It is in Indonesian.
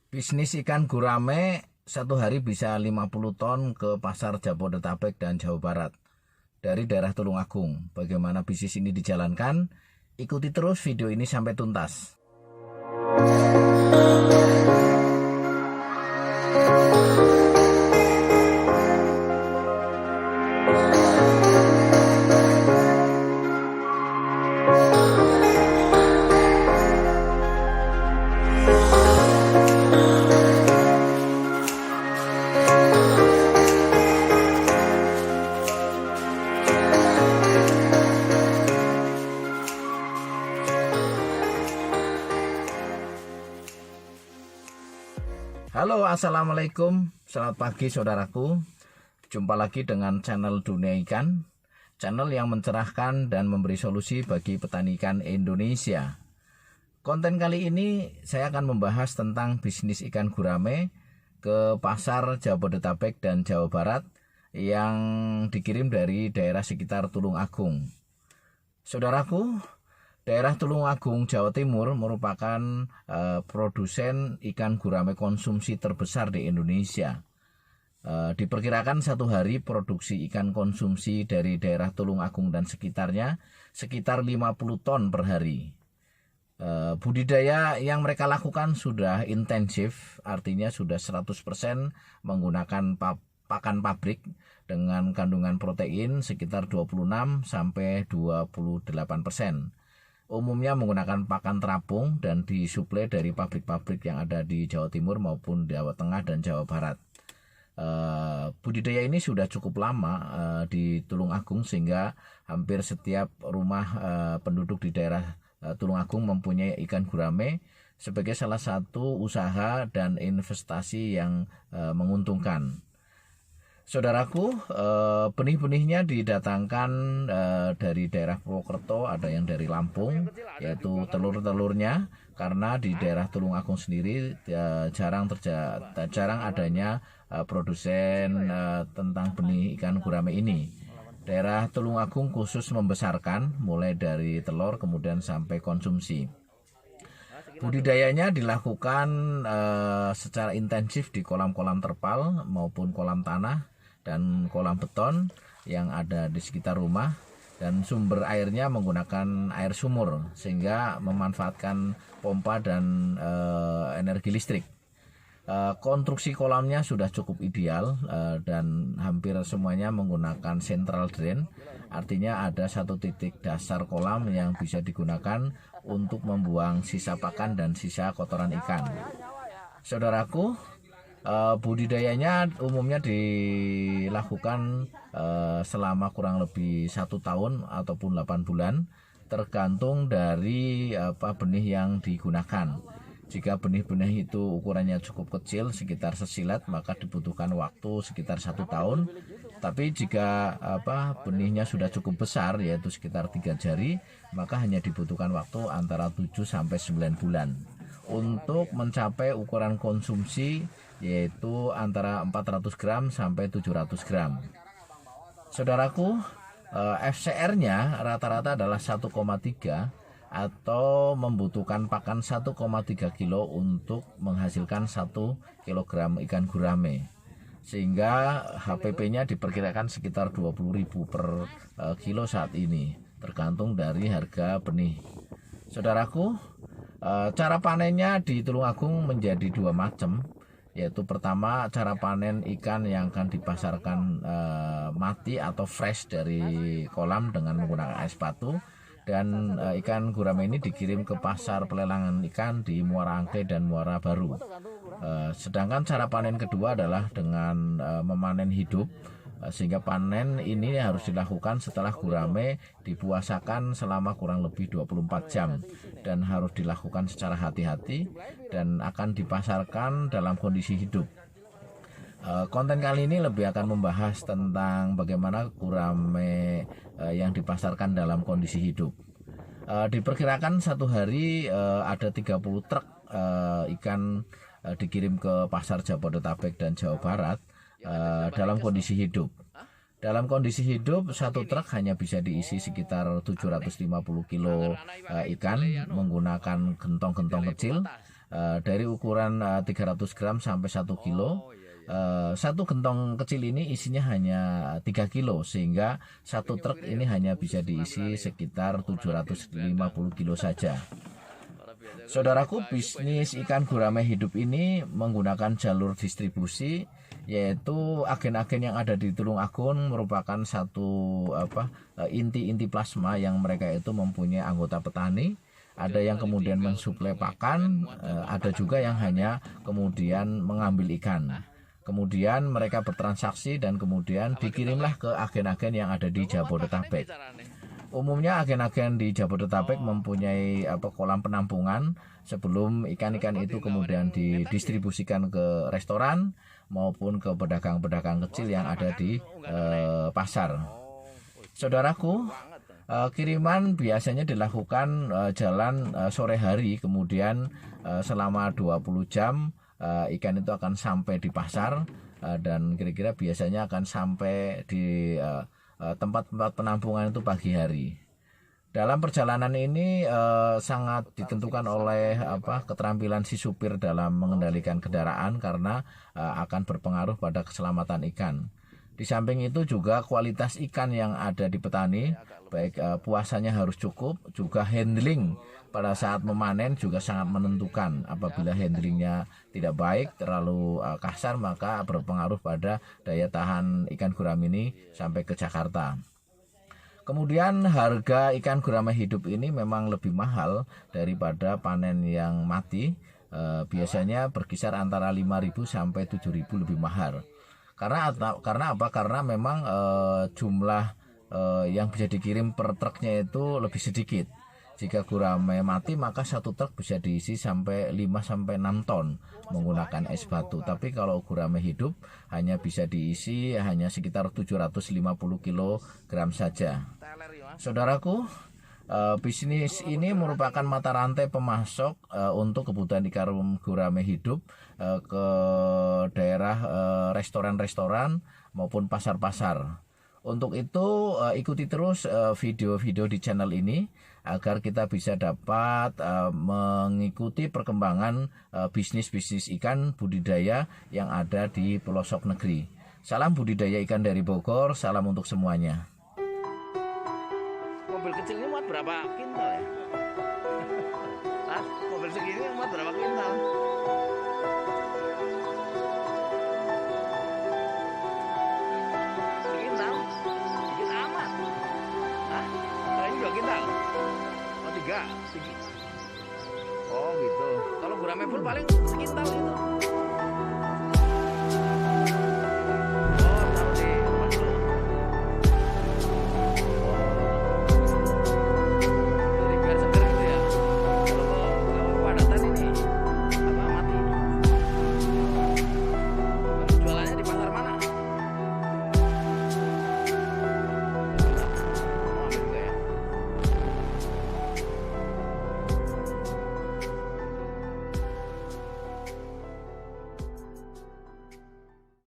Bisnis ikan gurame satu hari bisa 50 ton ke pasar Jabodetabek dan Jawa Barat dari daerah Tulungagung. Bagaimana bisnis ini dijalankan? Ikuti terus video ini sampai tuntas. Halo, assalamualaikum, selamat pagi saudaraku. Jumpa lagi dengan channel Dunia Ikan, channel yang mencerahkan dan memberi solusi bagi petani ikan Indonesia. Konten kali ini saya akan membahas tentang bisnis ikan gurame ke pasar Jabodetabek dan Jawa Barat yang dikirim dari daerah sekitar Tulungagung. Saudaraku, daerah Tulungagung, Jawa Timur merupakan produsen ikan gurame konsumsi terbesar di Indonesia. Diperkirakan satu hari produksi ikan konsumsi dari daerah Tulungagung dan sekitarnya sekitar 50 ton per hari. Budidaya yang mereka lakukan sudah intensif, artinya sudah 100% menggunakan pakan pabrik dengan kandungan protein sekitar 26 sampai 28%. Umumnya menggunakan pakan terapung dan disuplai dari pabrik-pabrik yang ada di Jawa Timur maupun Jawa Tengah dan Jawa Barat. Budidaya ini sudah cukup lama di Tulungagung sehingga hampir setiap rumah penduduk di daerah Tulungagung mempunyai ikan gurame sebagai salah satu usaha dan investasi yang menguntungkan. Saudaraku, benih-benihnya didatangkan dari daerah Purwokerto, ada yang dari Lampung, yaitu telur-telurnya, karena di daerah Tulungagung sendiri jarang adanya produsen tentang benih ikan gurame ini. Daerah Tulungagung khusus membesarkan, mulai dari telur kemudian sampai konsumsi. Budidayanya dilakukan secara intensif di kolam-kolam terpal maupun kolam tanah dan kolam beton yang ada di sekitar rumah, dan sumber airnya menggunakan air sumur sehingga memanfaatkan pompa dan energi listrik. Konstruksi kolamnya sudah cukup ideal dan hampir semuanya menggunakan central drain, artinya ada satu titik dasar kolam yang bisa digunakan untuk membuang sisa pakan dan sisa kotoran ikan. Saudaraku, budidayanya umumnya dilakukan selama kurang lebih 1 tahun ataupun 8 bulan, tergantung dari benih yang digunakan. Jika benih-benih itu ukurannya cukup kecil, sekitar sesilat, maka dibutuhkan waktu sekitar 1 tahun. Tapi jika benihnya sudah cukup besar, yaitu sekitar 3 jari, maka hanya dibutuhkan waktu antara 7 sampai 9 bulan untuk mencapai ukuran konsumsi, yaitu antara 400 gram sampai 700 gram. Saudaraku, FCR-nya rata-rata adalah 1,3 atau membutuhkan pakan 1,3 kilo untuk menghasilkan 1 kilogram ikan gurame, sehingga HPP-nya diperkirakan sekitar 20.000 per kilo saat ini, tergantung dari harga benih. Saudaraku, cara panennya di Tulungagung menjadi 2 macam, yaitu pertama cara panen ikan yang akan dipasarkan mati atau fresh dari kolam dengan menggunakan es batu, dan ikan gurame ini dikirim ke pasar pelelangan ikan di Muara Angke dan Muara Baru. Sedangkan cara panen kedua adalah dengan memanen hidup, sehingga panen ini harus dilakukan setelah gurame dipuasakan selama kurang lebih 24 jam dan harus dilakukan secara hati-hati dan akan dipasarkan dalam kondisi hidup. Konten kali ini lebih akan membahas tentang bagaimana gurame yang dipasarkan dalam kondisi hidup. Diperkirakan satu hari ada 30 truk ikan dikirim ke pasar Jabodetabek dan Jawa Barat dalam kondisi hidup. Dalam kondisi hidup, satu truk hanya bisa diisi sekitar 750 kilo ikan menggunakan gentong-gentong kecil dari ukuran 300 gram sampai 1 kilo. Satu gentong kecil ini isinya hanya 3 kilo, sehingga satu truk ini hanya bisa diisi sekitar 750 kilo saja. Saudaraku, bisnis ikan gurame hidup ini menggunakan jalur distribusi, yaitu agen-agen yang ada di Tulungagung merupakan satu inti-inti plasma yang mereka itu mempunyai anggota petani. Ada yang kemudian mensuplai pakan, ada juga yang hanya kemudian mengambil ikan. Kemudian mereka bertransaksi dan kemudian dikirimlah ke agen-agen yang ada di Jabodetabek. Umumnya agen-agen di Jabodetabek mempunyai kolam penampungan sebelum ikan-ikan itu kemudian didistribusikan ke restoran maupun ke pedagang-pedagang kecil yang ada di pasar. Saudaraku, kiriman biasanya dilakukan jalan sore hari, kemudian selama 20 jam ikan itu akan sampai di pasar, dan kira-kira biasanya akan sampai di tempat-tempat penampungan itu pagi hari. Dalam perjalanan ini sangat ditentukan oleh keterampilan si supir dalam mengendalikan kendaraan, karena akan berpengaruh pada keselamatan ikan. Di samping itu juga kualitas ikan yang ada di petani, baik puasannya harus cukup, juga handling pada saat memanen juga sangat menentukan. Apabila handlingnya tidak baik, terlalu kasar, maka berpengaruh pada daya tahan ikan gurame ini sampai ke Jakarta. Kemudian harga ikan gurame hidup ini memang lebih mahal daripada panen yang mati, biasanya berkisar antara 5.000 sampai 7.000 lebih mahal. Karena apa? Karena memang jumlah yang bisa dikirim per truknya itu lebih sedikit. Jika gurame mati, maka satu truk bisa diisi sampai 5-6 ton menggunakan es batu. Tapi kalau gurame hidup hanya bisa diisi hanya sekitar 750 kg saja. Saudaraku, bisnis ini merupakan mata rantai pemasok untuk kebutuhan ikan gurame hidup ke daerah restoran-restoran maupun pasar-pasar. Untuk itu ikuti terus video-video di channel ini agar kita bisa dapat mengikuti perkembangan bisnis-bisnis ikan budidaya yang ada di pelosok negeri. Salam budidaya ikan dari Bogor, salam untuk semuanya. Mobil kecil ini muat berapa kintal ya? Hah? Mobil segini muat berapa kintal? Sekintal? Dikit amat. Hah? Kalau ini 2 kintal? Oh 3? Oh gitu. Kalau gurame full paling